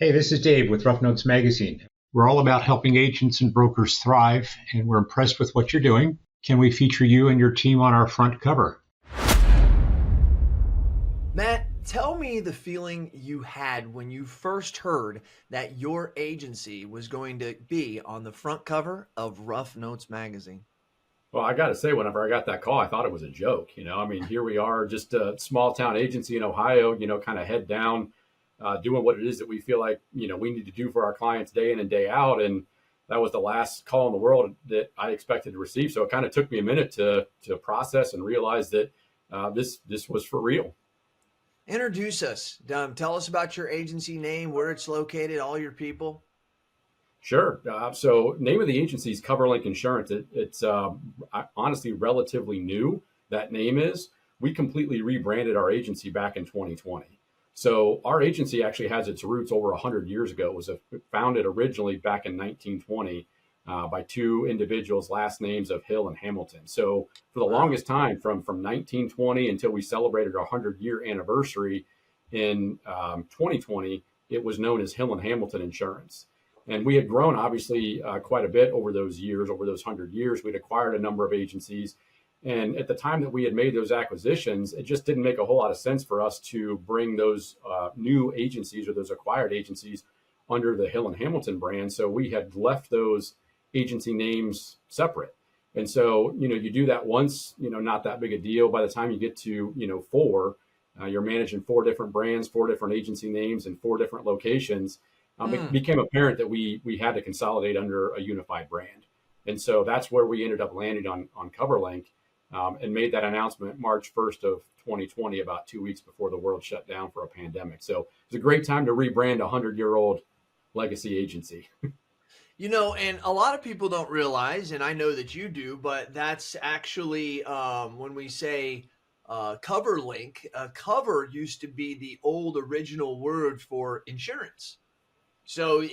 Hey, this is Dave with Rough Notes Magazine. We're all about helping agents and brokers thrive, and we're impressed with what you're doing. Can we feature you and your team on our front cover? Matt, tell me the feeling you had when you first heard that your agency was going to be on the front cover of Rough Notes magazine. Well, I got to say, whenever I got that call, I thought it was a joke. Here we are, just a small town agency in Ohio, kind of head down, doing what it is that we feel like, we need to do for our clients day in and day out. And that was the last call in the world that I expected to receive. So it kind of took me a minute to process and realize that this was for real. Introduce us. Tell us about your agency name, where it's located, all your people. Sure. So name of the agency is CoverLink Insurance. It's honestly relatively new. That name is. We completely rebranded our agency back in 2020. So our agency actually has its roots over 100 years ago. It was founded originally back in 1920 by two individuals, last names of Hill and Hamilton. So for the longest time, from 1920 until we celebrated our 100-year anniversary in 2020, it was known as Hill and Hamilton Insurance. And we had grown, obviously, quite a bit over those years, over those 100 years. We'd acquired a number of agencies. And at the time that we had made those acquisitions, it just didn't make a whole lot of sense for us to bring those new agencies or those acquired agencies under the Hill and Hamilton brand. So we had left those agency names separate. And so, you do that once, not that big a deal. By the time you get to, four, you're managing four different brands, four different agency names, and four different locations. It became apparent that we had to consolidate under a unified brand. And so that's where we ended up landing on CoverLink and made that announcement March 1st of 2020, about 2 weeks before the world shut down for a pandemic. So it was a great time to rebrand a 100-year-old legacy agency. And a lot of people don't realize, and I know that you do, but that's actually when we say cover link, cover used to be the old original word for insurance. So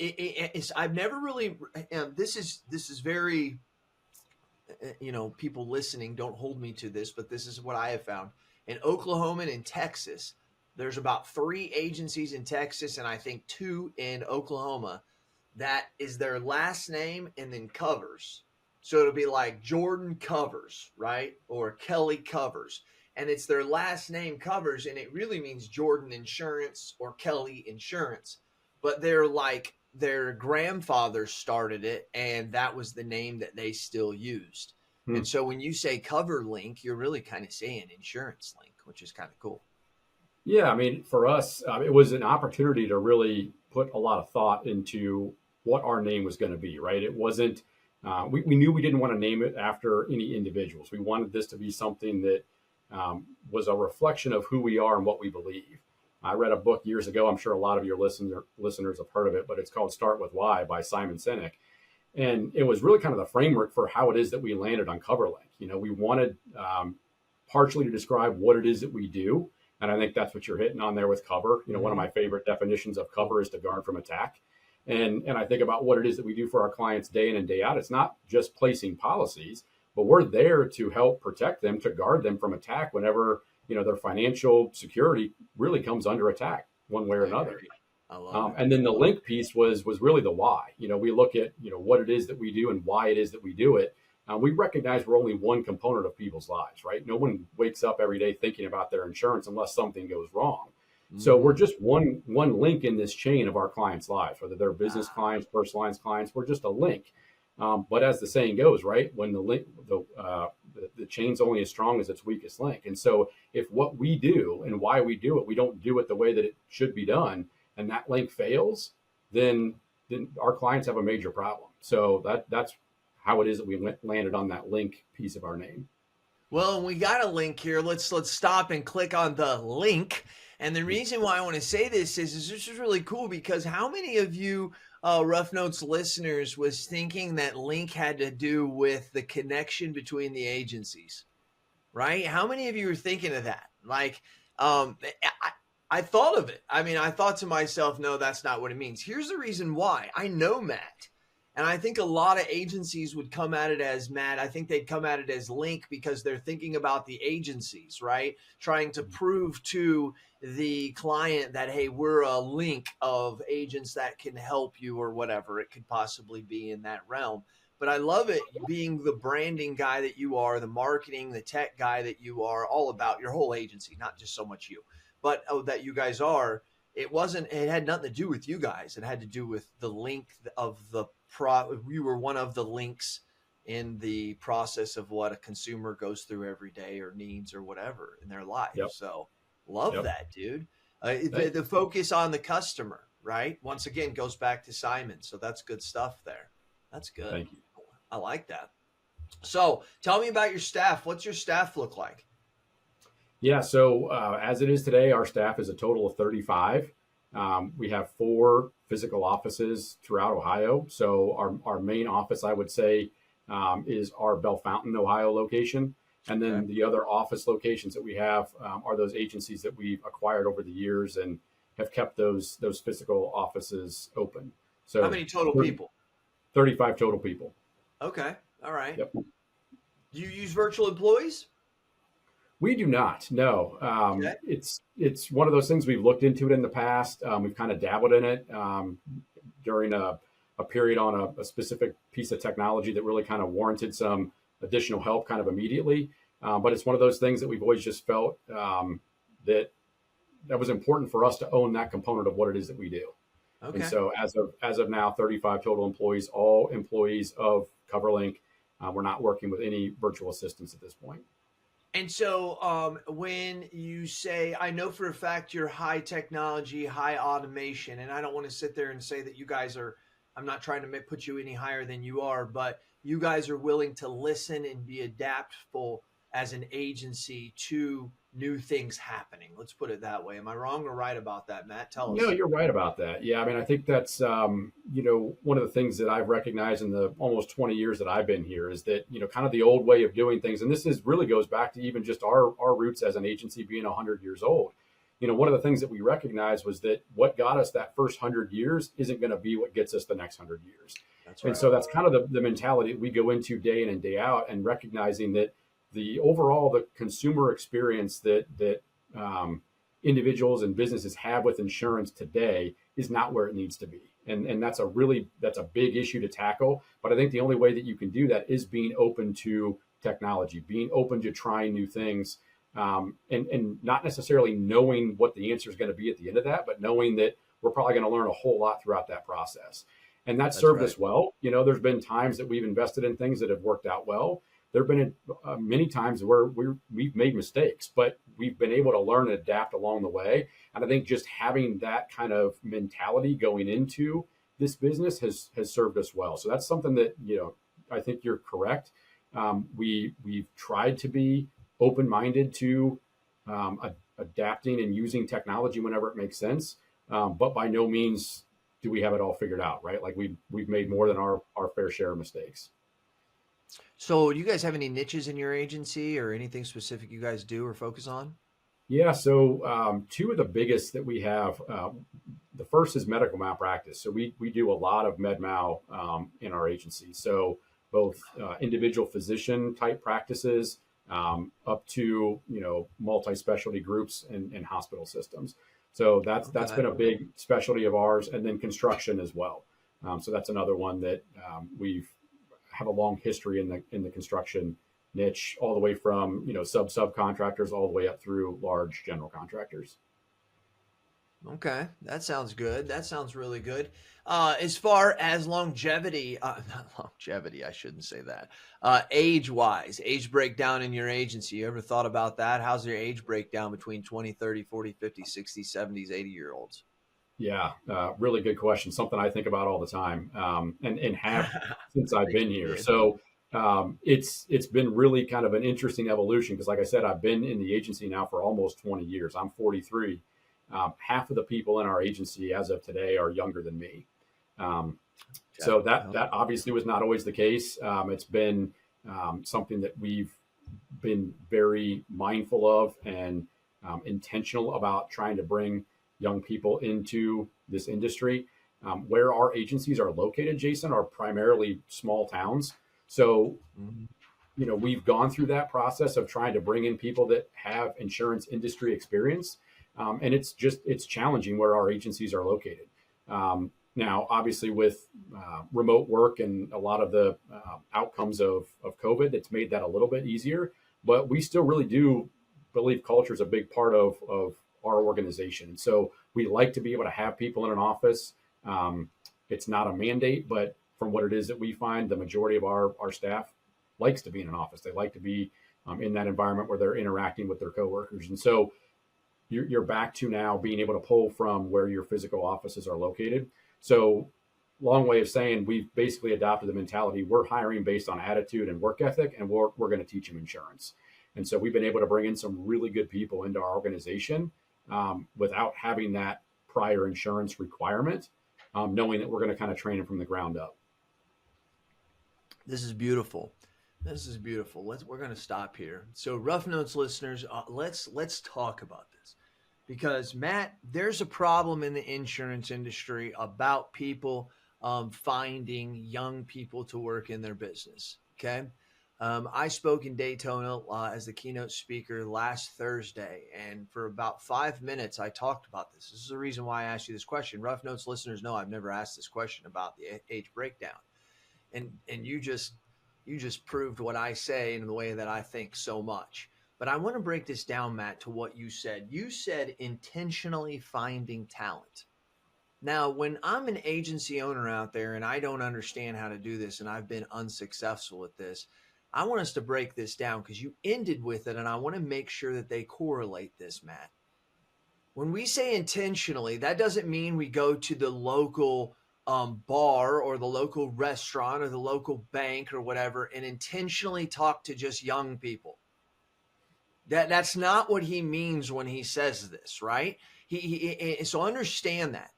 I've never really, this is very, people listening, don't hold me to this, but this is what I have found. In Oklahoma and in Texas, there's about 3 agencies in Texas and I think 2 in Oklahoma that is their last name and then covers. So it'll be like Jordan Covers, right? Or Kelly Covers. And it's their last name covers, and it really means Jordan Insurance or Kelly Insurance. But they're like their grandfather started it, and that was the name that they still used. And so when you say cover link, you're really kind of saying insurance link, which is kind of cool. Yeah, for us, it was an opportunity to really put a lot of thought into what our name was going to be, right? It wasn't, we knew we didn't want to name it after any individuals. We wanted this to be something that was a reflection of who we are and what we believe. I read a book years ago. I'm sure a lot of your listeners have heard of it, but it's called Start With Why by Simon Sinek. And it was really kind of the framework for how it is that we landed on CoverLink. We wanted partially to describe what it is that we do. And I think that's what you're hitting on there with cover. One of my favorite definitions of cover is to guard from attack. And I think about what it is that we do for our clients day in and day out. It's not just placing policies, but we're there to help protect them, to guard them from attack whenever their financial security really comes under attack one way or another. I love it. And then the link piece was really the why. We look at what it is that we do and why it is that we do it. We recognize we're only one component of people's lives, right? No one wakes up every day thinking about their insurance unless something goes wrong. So we're just one link in this chain of our clients' lives, whether they're business clients, personal lines clients. We're just a link. But as the saying goes, right, when the chain's only as strong as its weakest link. And so if what we do and why we do it, we don't do it the way that it should be done, and that link fails, then our clients have a major problem. So that's how it is that we landed on that link piece of our name. Well, we got a link here. Let's stop and click on the link. And the reason why I want to say this is this is really cool because how many of you Rough Notes listeners was thinking that link had to do with the connection between the agencies, right? How many of you are thinking of that? Like, I thought of it. I thought to myself, no, that's not what it means. Here's the reason why. I know Matt. And I think a lot of agencies would come at it as Matt. I think they'd come at it as Link because they're thinking about the agencies, right? Trying to prove to the client that, hey, we're a link of agents that can help you or whatever it could possibly be in that realm. But I love it being the branding guy that you are, the marketing, the tech guy that you are, all about your whole agency, not just so much you, but that you guys are. It had nothing to do with you guys. It had to do with the link of you were one of the links in the process of what a consumer goes through every day or needs or whatever in their life. Yep. So love Yep. that, dude. The focus on the customer, right? Once again, goes back to Simon. So that's good stuff there. That's good. Thank you. I like that. So tell me about your staff. What's your staff look like? Yeah, so as it is today, our staff is a total of 35. We have 4 physical offices throughout Ohio. So our main office, I would say, is our Bellefontaine, Ohio location. And then the other office locations that we have are those agencies that we've acquired over the years and have kept those physical offices open. So how many total people? 35 total people. Okay. All right. Yep. Do you use virtual employees? We do not. No. Okay. It's one of those things we've looked into it in the past. We've kind of dabbled in it during a period on a specific piece of technology that really kind of warranted some additional help kind of immediately. But it's one of those things that we've always just felt that was important for us to own that component of what it is that we do. Okay. And so as of now, 35 total employees, all employees of CoverLink. We're not working with any virtual assistants at this point. And so when you say, I know for a fact you're high technology, high automation, and I don't want to sit there and say that you guys are, I'm not trying to put you any higher than you are, but you guys are willing to listen and be adaptable as an agency to new things happening. Let's put it that way. Am I wrong or right about that, Matt? Tell us. No, you're right about that. Yeah, I mean, I think that's one of the things that I've recognized in the almost 20 years that I've been here is that kind of the old way of doing things, and this is really goes back to even just our roots as an agency being 100 years old. One of the things that we recognized was that what got us that first 100 years isn't going to be what gets us the next 100 years. That's right. And so that's kind of the mentality that we go into day in and day out, and recognizing that the consumer experience that individuals and businesses have with insurance today is not where it needs to be. And that's a big issue to tackle. But I think the only way that you can do that is being open to technology, being open to trying new things, and not necessarily knowing what the answer is going to be at the end of that, but knowing that we're probably going to learn a whole lot throughout that process. And that's served us well. There's been times that we've invested in things that have worked out well. There have been many times where we've made mistakes, but we've been able to learn and adapt along the way. And I think just having that kind of mentality going into this business has served us well. So that's something that, I think you're correct. We've tried to be open-minded to adapting and using technology whenever it makes sense. But by no means do we have it all figured out, right? Like we've made more than our fair share of mistakes. So do you guys have any niches in your agency or anything specific you guys do or focus on? Yeah. So 2 of the biggest that we have, the first is medical malpractice. So we do a lot of med mal in our agency. So both individual physician type practices up to, multi-specialty groups and hospital systems. So that's been a big specialty of ours, and then construction as well. So that's another one that we've have a long history in the construction niche, all the way from subcontractors all the way up through large general contractors. Okay, that sounds good. That sounds really good. As far as longevity, not longevity, I shouldn't say that. Age-wise, age breakdown in your agency, you ever thought about that? How's your age breakdown between 20, 30, 40, 50, 60, 70s, 80-year-olds? Yeah, really good question. Something I think about all the time, and have since I've been here. So it's been really kind of an interesting evolution because, like I said, I've been in the agency now for almost 20 years. I'm 43. Half of the people in our agency as of today are younger than me. So that obviously was not always the case. It's been something that we've been very mindful of and intentional about trying to bring young people into this industry. Where our agencies are located, Jason, are primarily small towns. So, we've gone through that process of trying to bring in people that have insurance industry experience. And it's challenging where our agencies are located. Now, obviously, with remote work and a lot of the outcomes of COVID, it's made that a little bit easier. But we still really do believe culture is a big part of our organization. So we like to be able to have people in an office. It's not a mandate, but from what it is that we find, the majority of our staff likes to be in an office. They like to be in that environment where they're interacting with their coworkers. And so you're back to now being able to pull from where your physical offices are located. So long way of saying we've basically adopted the mentality we're hiring based on attitude and work ethic, and we're going to teach them insurance. And so we've been able to bring in some really good people into our organization without having that prior insurance requirement, knowing that we're going to kind of train them from the ground up. This is beautiful. This is beautiful. We're going to stop here. So Rough Notes listeners, let's talk about this, because Matt, there's a problem in the insurance industry about people finding young people to work in their business. Okay. I spoke in Daytona as the keynote speaker last Thursday, and for about 5 minutes, I talked about this. This is the reason why I asked you this question. Rough Notes listeners know I've never asked this question about the age breakdown, and you just proved what I say in the way that I think so much. But I want to break this down, Matt, to what you said. You said intentionally finding talent. Now, when I'm an agency owner out there and I don't understand how to do this, and I've been unsuccessful at this, I want us to break this down because you ended with it, and I want to make sure that they correlate this, Matt. When we say intentionally, that doesn't mean we go to the local bar or the local restaurant or the local bank or whatever and intentionally talk to just young people. That's not what he means when he says this, right? So understand that.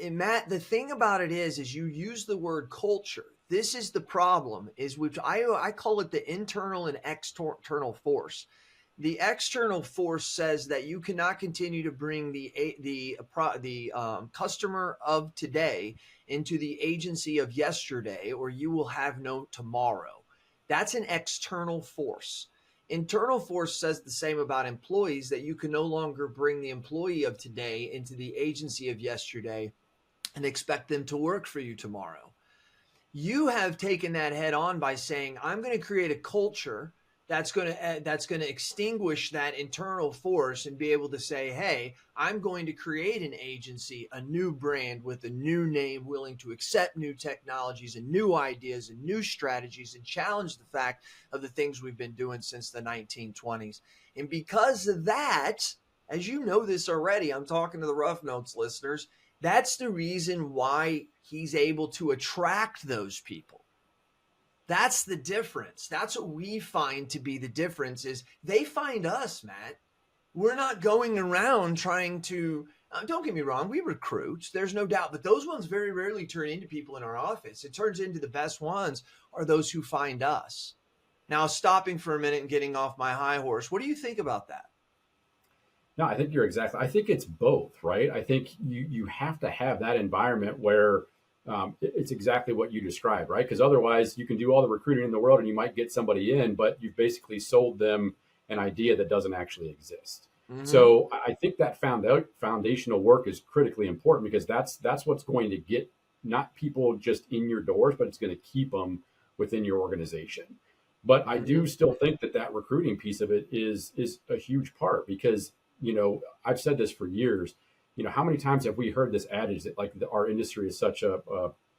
And Matt, the thing about it is you use the word culture. This is the problem, is which I call it the internal and external force. The external force says that you cannot continue to bring the customer of today into the agency of yesterday, or you will have no tomorrow. That's an external force. Internal force says the same about employees, that you can no longer bring the employee of today into the agency of yesterday and expect them to work for you tomorrow. You have taken that head on by saying, I'm going to create a culture that's going to extinguish that internal force and be able to say, hey, I'm going to create an agency, a new brand with a new name, willing to accept new technologies and new ideas and new strategies and challenge the fact of the things we've been doing since the 1920s. And because of that, as you know this already, I'm talking to the Rough Notes listeners, that's the reason why he's able to attract those people. That's the difference. That's what we find to be the difference, is they find us, Matt. We're not going around trying to, don't get me wrong, we recruit, there's no doubt, but those ones very rarely turn into people in our office. It turns into the best ones are those who find us. Now, stopping for a minute and getting off my high horse, what do you think about that? No, I think I think it's both, right? I think you have to have that environment where it's exactly what you described, right? Because otherwise you can do all the recruiting in the world and you might get somebody in, but you've basically sold them an idea that doesn't actually exist. Mm-hmm. So I think that foundational work is critically important, because that's what's going to get not people just in your doors, but it's going to keep them within your organization. But I do still think that recruiting piece of it is a huge part, because I've said this for years. How many times have we heard this adage that our industry is such a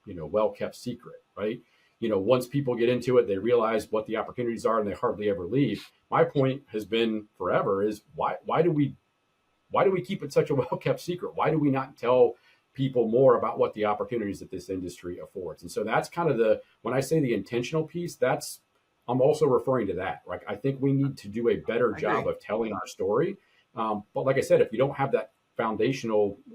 well-kept secret, right? Once people get into it, they realize what the opportunities are and they hardly ever leave. My point has been forever is why do we keep it such a well-kept secret? Why do we not tell people more about what the opportunities that this industry affords? And so that's kind of when I say the intentional piece, I'm also referring to that. Like, I think we need to do a better job of telling our story. But like I said, if you don't have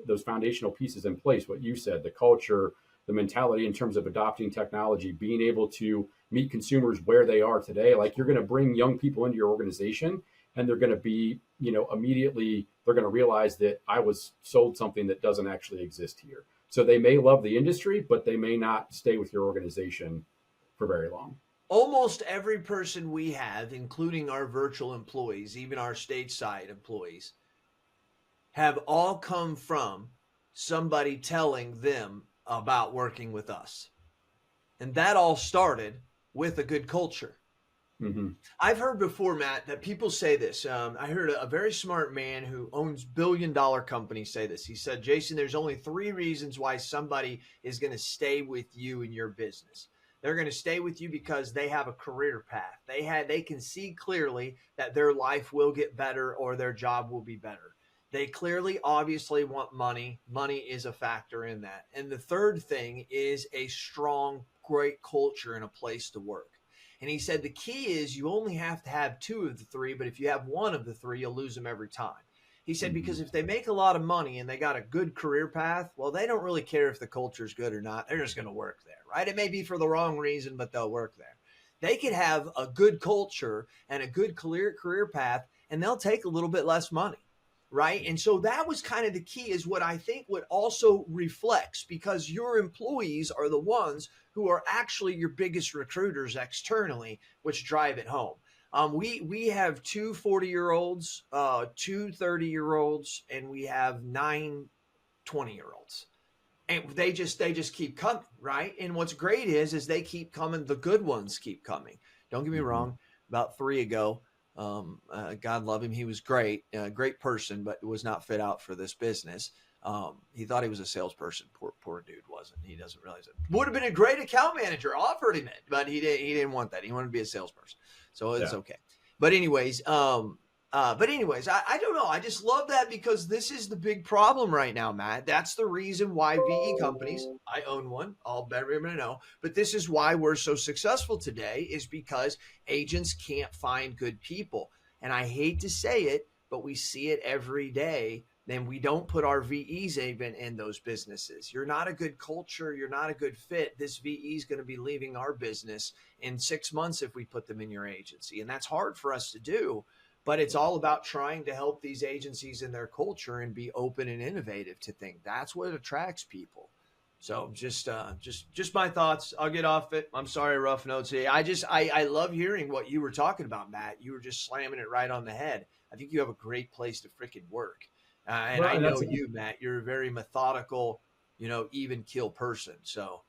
those foundational pieces in place, what you said, the culture, the mentality in terms of adopting technology, being able to meet consumers where they are today, like, you're going to bring young people into your organization, and they're going to be, immediately they're going to realize that I was sold something that doesn't actually exist here. So they may love the industry, but they may not stay with your organization for very long. Almost every person we have, including our virtual employees, even our stateside employees, have all come from somebody telling them about working with us. And that all started with a good culture. Mm-hmm. I've heard before, Matt, that people say this. I heard a very smart man who owns billion-dollar companies say this. He said, Jason, there's only 3 reasons why somebody is going to stay with you in your business. They're going to stay with you because they have a career path. They can see clearly that their life will get better or their job will be better. They clearly, obviously want money. Money is a factor in that. And the third thing is a strong, great culture and a place to work. And he said the key is you only have to have 2 of the 3, but if you have 1 of the 3, you'll lose them every time. He said, because if they make a lot of money and they got a good career path, well, they don't really care if the culture is good or not. They're just going to work there, right? It may be for the wrong reason, but they'll work there. They could have a good culture and a good career path, and they'll take a little bit less money, right? And so that was kind of the key, is what I think what also reflects, because your employees are the ones who are actually your biggest recruiters externally, which drive it home. We have 2 40-year-olds, 2 30-year-olds, and we have 9 20-year-olds. And they just keep coming, right? And what's great is they keep coming. The good ones keep coming. Don't get me wrong. About 3 ago, God love him, he was great, great person, but was not fit out for this business. He thought he was a salesperson. Poor dude wasn't. He doesn't realize it. Would have been a great account manager. Offered him it, but he didn't want that. He wanted to be a salesperson. So it's okay. But anyways, I don't know. I just love that, because this is the big problem right now, Matt. That's the reason why VE companies, I own one, all everybody know, but this is why we're so successful today, is because agents can't find good people. And I hate to say it, but we see it every day. Then we don't put our VEs even in those businesses. You're not a good culture. You're not a good fit. This VE is going to be leaving our business in 6 months if we put them in your agency. And that's hard for us to do, but it's all about trying to help these agencies in their culture and be open and innovative to think. That's what attracts people. So just my thoughts. I'll get off it. I'm sorry, rough notes here. I love hearing what you were talking about, Matt. You were just slamming it right on the head. I think you have a great place to freaking work. And I know you, Matt, you're a very methodical, even keel person. So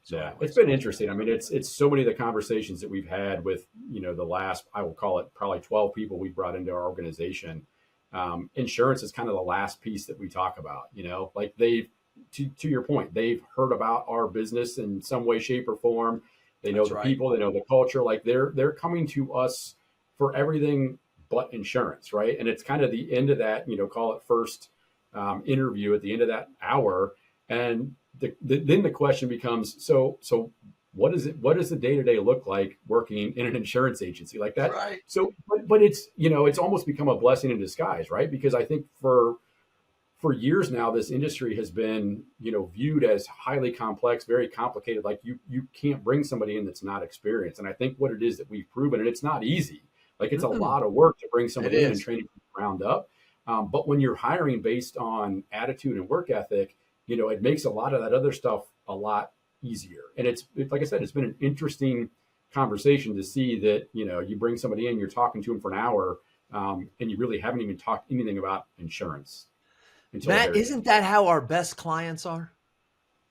yeah, it's been interesting. I mean, it's so many of the conversations that we've had with, the last, I will call it probably 12 people we brought into our organization. Insurance is kind of the last piece that we talk about, like to your point, they've heard about our business in some way, shape or form. They know people, they know the culture, like they're coming to us for everything but insurance. Right. And it's kind of the end of that, call it first interview at the end of that hour. And then the question becomes, so what does the day-to-day look like working in an insurance agency like that? Right. So, but it's, it's almost become a blessing in disguise, right? Because I think for years now, this industry has been, viewed as highly complex, very complicated. Like you can't bring somebody in that's not experienced. And I think what it is that we've proven, and it's not easy, like it's a lot of work to bring somebody in and train them from the ground up. But when you're hiring based on attitude and work ethic, it makes a lot of that other stuff a lot easier. And it's like I said, it's been an interesting conversation to see that, you bring somebody in, you're talking to them for an hour, and you really haven't even talked anything about insurance. Matt, isn't that how our best clients are?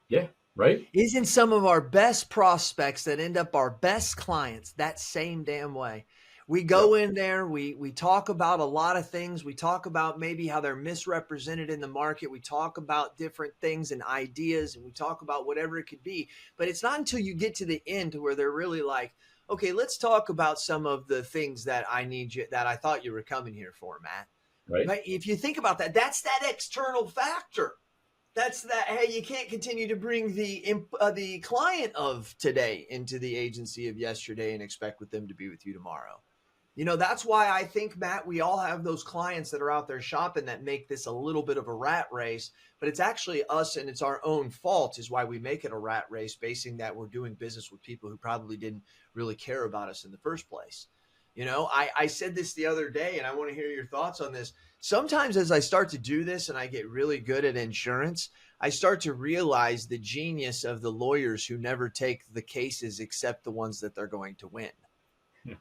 Yeah, right. Isn't some of our best prospects that end up our best clients that same damn way? We go in there, we talk about a lot of things. We talk about maybe how they're misrepresented in the market. We talk about different things and ideas, and we talk about whatever it could be. But it's not until you get to the end to where they're really like, okay, let's talk about some of the things that I thought you were coming here for, Matt. Right? If you think about that, that's that external factor. That's that, hey, you can't continue to bring the client of today into the agency of yesterday and expect with them to be with you tomorrow. That's why I think, Matt, we all have those clients that are out there shopping that make this a little bit of a rat race, but it's actually us and it's our own fault is why we make it a rat race, basing that we're doing business with people who probably didn't really care about us in the first place. I said this the other day, and I want to hear your thoughts on this. sometimes as I start to do this and I get really good at insurance, I start to realize the genius of the lawyers who never take the cases except the ones that they're going to win. Yeah.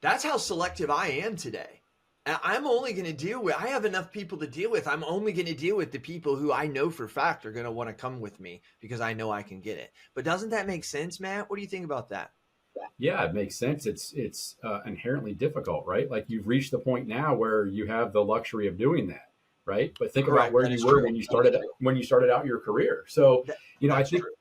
That's how selective I am today. I'm only going to deal with, I have enough people to deal with. I'm only going to deal with the people who I know for a fact are going to want to come with me because I know I can get it. But doesn't that make sense, Matt? What do you think about that? Yeah, it makes sense. It's inherently difficult, right? Like you've reached the point now where you have the luxury of doing that, right? But think Correct. about where That you is were true. when you started out your career. So, I That's think, true.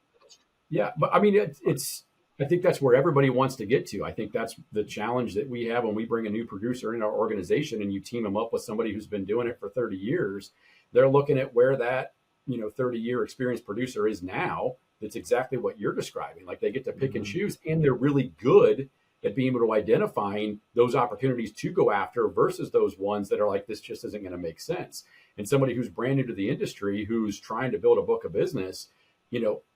yeah, but I mean, it's I think that's where everybody wants to get to. I think that's the challenge that we have when we bring a new producer in our organization and you team them up with somebody who's been doing it for 30 years. They're looking at where that 30-year experienced producer is now. That's exactly what you're describing. Like they get to pick and choose, and they're really good at being able to identifying those opportunities to go after versus those ones that are like, this just isn't going to make sense. And somebody who's brand new to the industry, who's trying to build a book of business,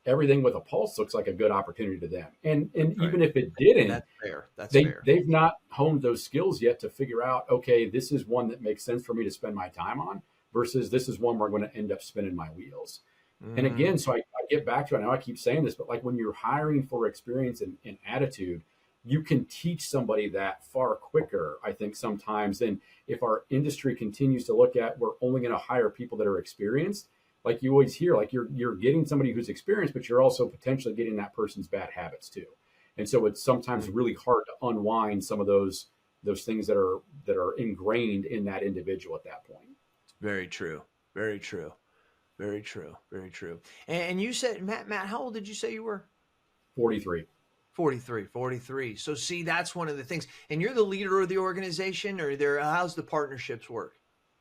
everything with a pulse looks like a good opportunity to them. And Right. even if it didn't, That's fair. That's they, fair. they've not honed those skills yet to figure out, okay, this is one that makes sense for me to spend my time on versus this is one where I'm going to end up spinning my wheels. And again, so I get back to, I know I keep saying this, but like when you're hiring for experience and attitude, you can teach somebody that far quicker, I think, sometimes than if our industry continues to look at, we're only going to hire people that are experienced. Like you always hear, like you're getting somebody who's experienced, but you're also potentially getting that person's bad habits too. And so it's sometimes really hard to unwind some of those things that are ingrained in that individual at that point. Very true. Very true. Very true. Very true. And you said, Matt, how old did you say you were? 43. 43. So see, that's one of the things. And you're the leader of the organization, or how's the partnerships work?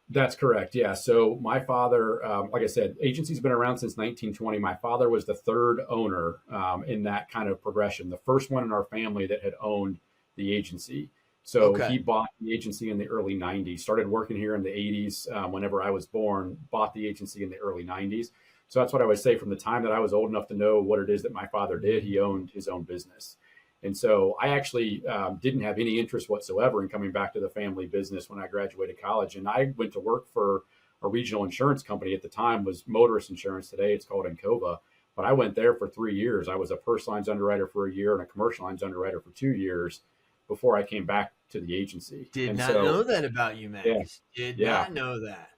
That's correct. Yeah. So my father, like I said, agency's been around since 1920. My father was the third owner in that kind of progression, the first one in our family that had owned the agency. So He bought the agency in the early 90s, started working here in the 80s whenever I was born, bought the agency in the early 90s. So that's what I would say from the time that I was old enough to know what it is that my father did. He owned his own business. And so I actually didn't have any interest whatsoever in coming back to the family business when I graduated college. And I went to work for a regional insurance company. At the time was Motorist Insurance. Today it's called Encova. But I went there for 3 years. I was a personal lines underwriter for a year and a commercial lines underwriter for 2 years before I came back to the agency. Did not know that about you, Max. Yeah, Did not know that.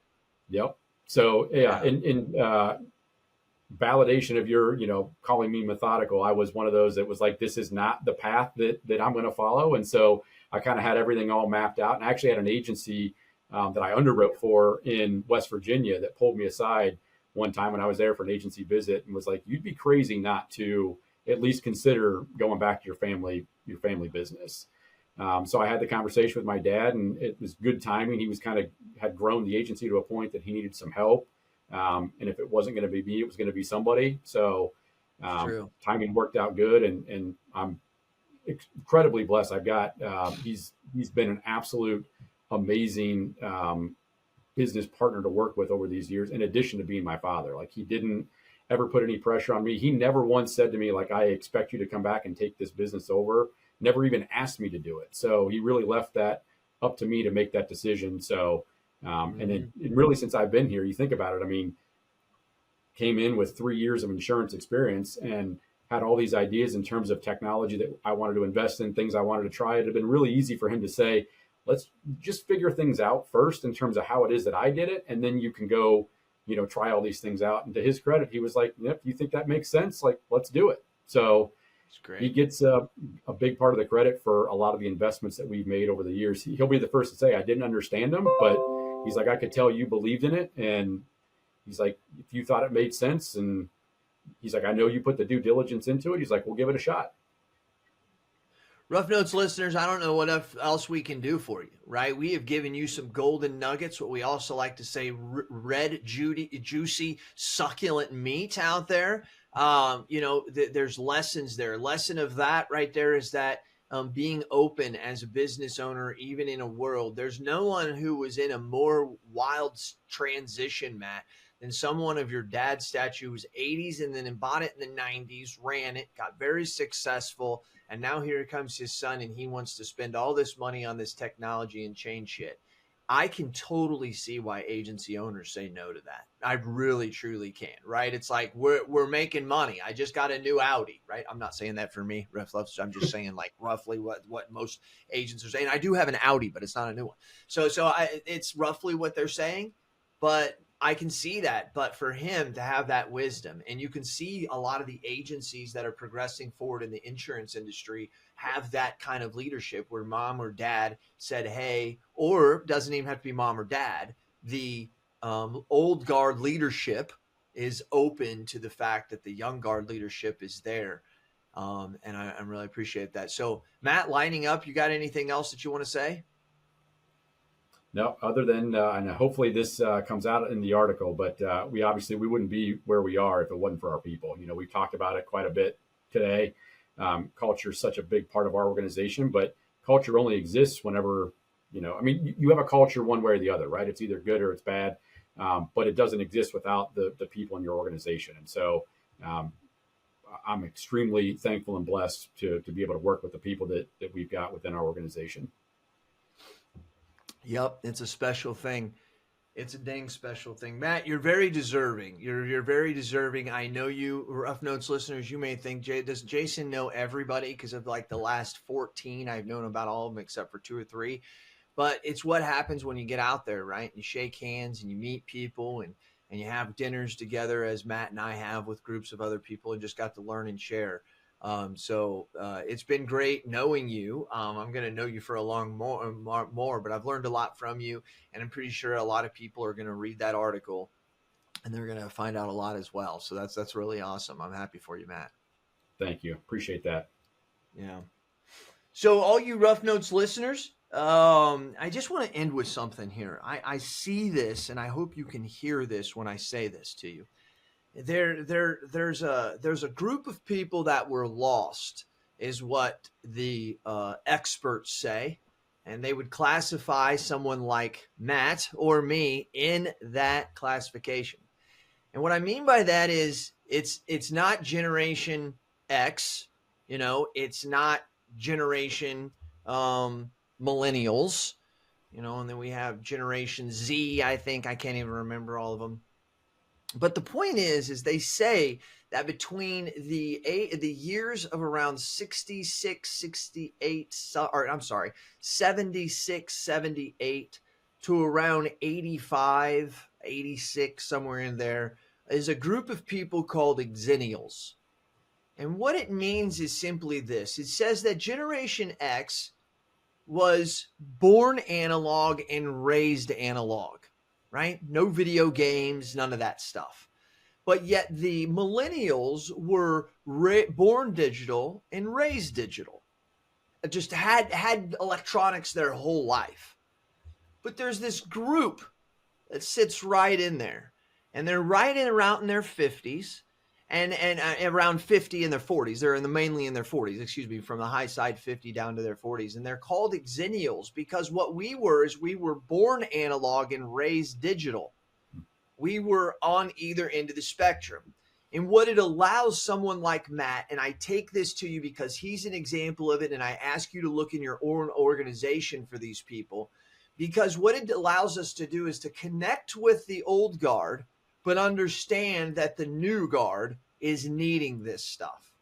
Yep. So in validation of your, calling me methodical, I was one of those that was like, this is not the path that I'm going to follow. And so I kind of had everything all mapped out, and I actually had an agency that I underwrote for in West Virginia that pulled me aside one time when I was there for an agency visit and was like, you'd be crazy not to at least consider going back to your family business. So I had the conversation with my dad, and it was good timing. He was had grown the agency to a point that he needed some help. And if it wasn't going to be me, it was going to be somebody. So timing worked out good, and I'm incredibly blessed. I've got he's been an absolute amazing business partner to work with over these years, in addition to being my father. Like, he didn't ever put any pressure on me. He never once said to me, like, I expect you to come back and take this business over. Never even asked me to do it. So he really left that up to me to make that decision. So and then really, since I've been here, you think about it, I mean, came in with 3 years of insurance experience and had all these ideas in terms of technology that I wanted to invest in, things I wanted to try. It had been really easy for him to say, let's just figure things out first in terms of how it is that I did it. And then you can go, try all these things out. And to his credit, he was like, yep, you think that makes sense? Like, let's do it. So he gets a big part of the credit for a lot of the investments that we've made over the years. He'll be the first to say, I didn't understand them, but he's like, I could tell you believed in it. And he's like, if you thought it made sense, and he's like, I know you put the due diligence into it. He's like, we'll give it a shot. Rough Notes listeners, I don't know what else we can do for you, right? We have given you some golden nuggets, what we also like to say, red, juicy, succulent meat out there. There's lessons there. Lesson of that right there is that being open as a business owner, even in a world, there's no one who was in a more wild transition, Matt, than someone of your dad's stature who was 80s and then bought it in the 90s, ran it, got very successful. And now here comes his son, and he wants to spend all this money on this technology and change shit. I can totally see why agency owners say no to that. I really, truly can, right? It's like we're making money. I just got a new Audi, right? I'm not saying that for me, Ref Lefs. I'm just saying like roughly what most agents are saying. I do have an Audi, but it's not a new one. So it's roughly what they're saying, but I can see that. But for him to have that wisdom, and you can see a lot of the agencies that are progressing forward in the insurance industry have that kind of leadership where mom or dad said, hey, or doesn't even have to be mom or dad. The old guard leadership is open to the fact that the young guard leadership is there. And I really appreciate that. So Matt, lining up, you got anything else that you want to say? No, other than, and hopefully this comes out in the article, but we wouldn't be where we are if it wasn't for our people. We've talked about it quite a bit today. Culture is such a big part of our organization, but culture only exists whenever, you have a culture one way or the other, right? It's either good or it's bad, but it doesn't exist without the people in your organization. And so I'm extremely thankful and blessed to be able to work with the people that we've got within our organization. Yep, it's a special thing. It's a dang special thing. Matt, you're very deserving. You're very deserving. I know you, Rough Notes listeners, you may think, does Jason know everybody? Because of like the last 14, I've known about all of them except for 2 or 3. But it's what happens when you get out there, right? You shake hands and you meet people and you have dinners together, as Matt and I have with groups of other people, and just got to learn and share. So it's been great knowing you. I'm going to know you for a long more, but I've learned a lot from you, and I'm pretty sure a lot of people are going to read that article and they're going to find out a lot as well. So that's really awesome. I'm happy for you, Matt. Thank you. Appreciate that. Yeah. So all you Rough Notes listeners, I just want to end with something here. I see this, and I hope you can hear this when I say this to you. There's a group of people that were lost, is what the experts say, and they would classify someone like Matt or me in that classification. And what I mean by that is it's not Generation X, it's not Generation Millennials, and then we have Generation Z. I think I can't even remember all of them. But the point is they say that between the years of around 76, 78 to around 85, 86, somewhere in there, is a group of people called Xennials. And what it means is simply this. It says that Generation X was born analog and raised analog. Right? No video games, none of that stuff. But yet the millennials were born digital and raised digital. Just had electronics their whole life. But there's this group that sits right in there. And they're right in around in their 50s and around 50 in their 40s. They're mainly in their 40s, from the high side 50 down to their 40s. And they're called Xennials because what we were is we were born analog and raised digital. We were on either end of the spectrum. And what it allows someone like Matt, and I take this to you because he's an example of it, and I ask you to look in your own organization for these people, because what it allows us to do is to connect with the old guard, but understand that the new guard is needing this stuff.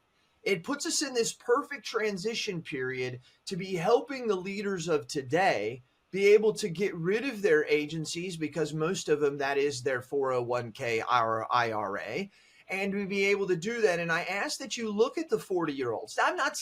It puts us in this perfect transition period to be helping the leaders of today be able to get rid of their agencies, because most of them, that is their 401k or IRA, and to be able to do that. And I ask that you look at the 40-year-olds. I'm not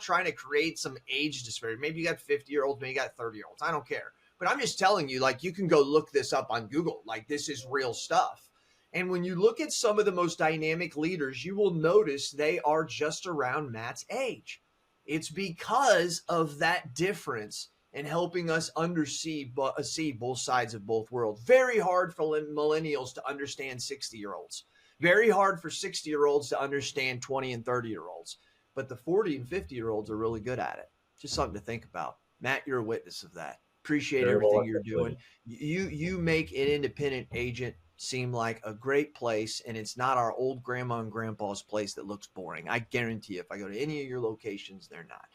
trying to create some age disparity. Maybe you got 50-year-olds, maybe you got 30-year-olds. I don't care. But I'm just telling you, like, you can go look this up on Google. Like, this is real stuff. And when you look at some of the most dynamic leaders, you will notice they are just around Matt's age. It's because of that difference in helping us see both sides of both worlds. Very hard for millennials to understand 60-year-olds. Very hard for 60-year-olds to understand 20 and 30-year-olds. But the 40 and 50-year-olds are really good at it. Just something to think about. Matt, you're a witness of that. Appreciate everything you're doing. You make an independent agent seem like a great place, and it's not our old grandma and grandpa's place that looks boring. I guarantee you, if I go to any of your locations, they're not.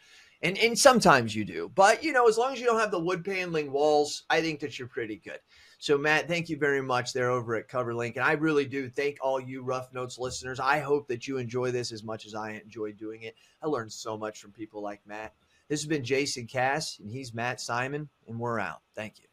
And sometimes you do. But, as long as you don't have the wood paneling walls, I think that you're pretty good. So, Matt, thank you very much. They're over at CoverLink. And I really do thank all you Rough Notes listeners. I hope that you enjoy this as much as I enjoy doing it. I learned so much from people like Matt. This has been Jason Cass, and he's Matt Simon, and we're out. Thank you.